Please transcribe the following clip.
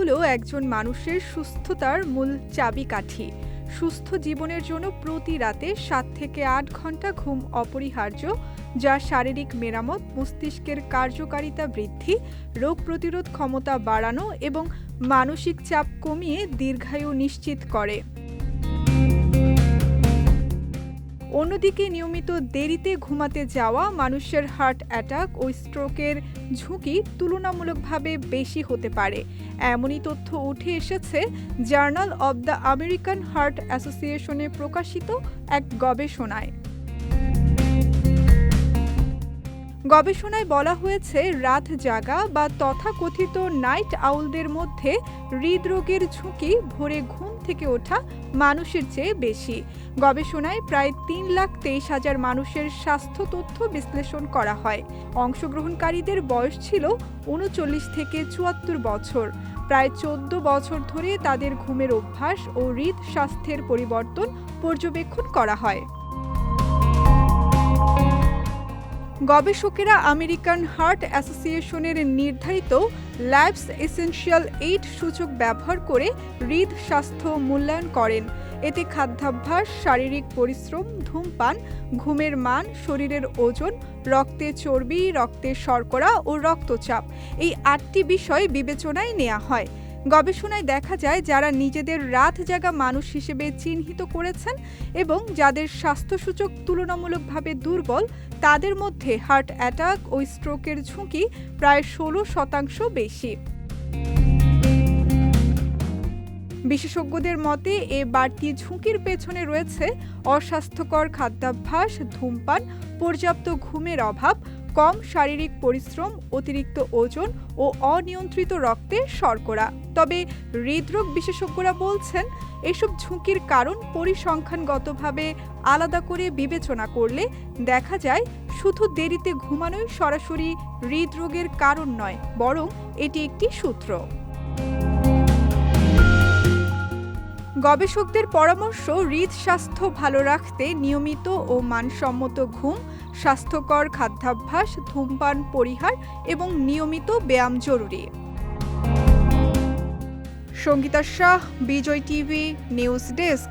হলো একজন মানুষের সুস্থতার মূল চাবিকাঠি। সুস্থ জীবনের জন্য প্রতি রাতে ৭ থেকে ৮ ঘন্টা ঘুম অপরিহার্য, যা শারীরিক মেরামত, মস্তিষ্কের কার্যকারিতা বৃদ্ধি, রোগ প্রতিরোধ ক্ষমতা বাড়ানো এবং মানসিক চাপ কমিয়ে দীর্ঘায়ু নিশ্চিত করে। অন্যদিকে নিয়মিত দেরিতে ঘুমাতে যাওয়া মানুষের হার্ট অ্যাটাক ও স্ট্রোকের ঝুঁকি তুলনামূলকভাবে বেশি হতে পারে, এমনই তথ্য উঠে এসেছে journal of the American heart অ্যাসোসিয়েশনে প্রকাশিত এক গবেষণায়। গবেষণায় বলা হয়েছে, রাত জাগা বা তথাকথিত নাইট আউলদের মধ্যে হৃদরোগের ঝুঁকি ভোরে ঘুম থেকে ওঠা মানুষের চেয়ে বেশি। গবেষণায় প্রায় ৩,২৩,০০০ মানুষের স্বাস্থ্য তথ্য বিশ্লেষণ করা হয়। অংশগ্রহণকারীদের বয়স ছিল ৩৯ থেকে ৭৪ বছর। প্রায় ১৪ বছর ধরে তাদের ঘুমের অভ্যাস ও হৃদ স্বাস্থ্যের পরিবর্তন পর্যবেক্ষণ করা হয়। গবেষকেরা আমেরিকান হার্ট অ্যাসোসিয়েশনের নির্ধারিত লাইফস এসেনশিয়াল ৮ সূচক ব্যবহার করে হৃদ স্বাস্থ্য মূল্যায়ন করেন। এতে খাদ্যাভ্যাস, শারীরিক পরিশ্রম, ধূমপান, ঘুমের মান, শরীরের ওজন, রক্তে চর্বি, রক্তের শর্করা ও রক্তচাপ, এই ৮টি বিষয় বিবেচনায় নেওয়া হয়। গবেষণায় দেখা যায়, যারা নিজেদের রাত জাগা মানুষ হিসেবে চিহ্নিত করেছেন এবং যাদের স্বাস্থ্যসূচক তুলনামূলকভাবে দুর্বল, তাদের মধ্যে হার্ট অ্যাটাক ও স্ট্রোকের ঝুঁকি প্রায় ১৬% বেশি। বিশেষজ্ঞদের মতে, এ বাড়তি ঝুঁকির পেছনে রয়েছে অস্বাস্থ্যকর খাদ্যাভ্যাস, ধূমপান, পর্যাপ্ত ঘুমের অভাব, কম শারীরিক পরিশ্রম, অতিরিক্ত ওজন ও অনিয়ন্ত্রিত রক্তের শর্করা। তবে হৃদরোগ বিশেষজ্ঞরা বলছেন, এসব ঝুঁকির কারণ পরিসংখ্যানগতভাবে আলাদা করে বিবেচনা করলে দেখা যায়, শুধু দেরিতে ঘুমানোই সরাসরি হৃদরোগের কারণ নয়, বরং এটি একটি সূত্র। গবেষকদের পরামর্শ, হৃদ স্বাস্থ্য ভালো রাখতে নিয়মিত ও মানসম্মত ঘুম, স্বাস্থ্যকর খাদ্যাভ্যাস, ধূমপান পরিহার এবং নিয়মিত ব্যায়াম জরুরি। সঙ্গীতা শাহ, বিজয় টিভি নিউজ ডেস্ক।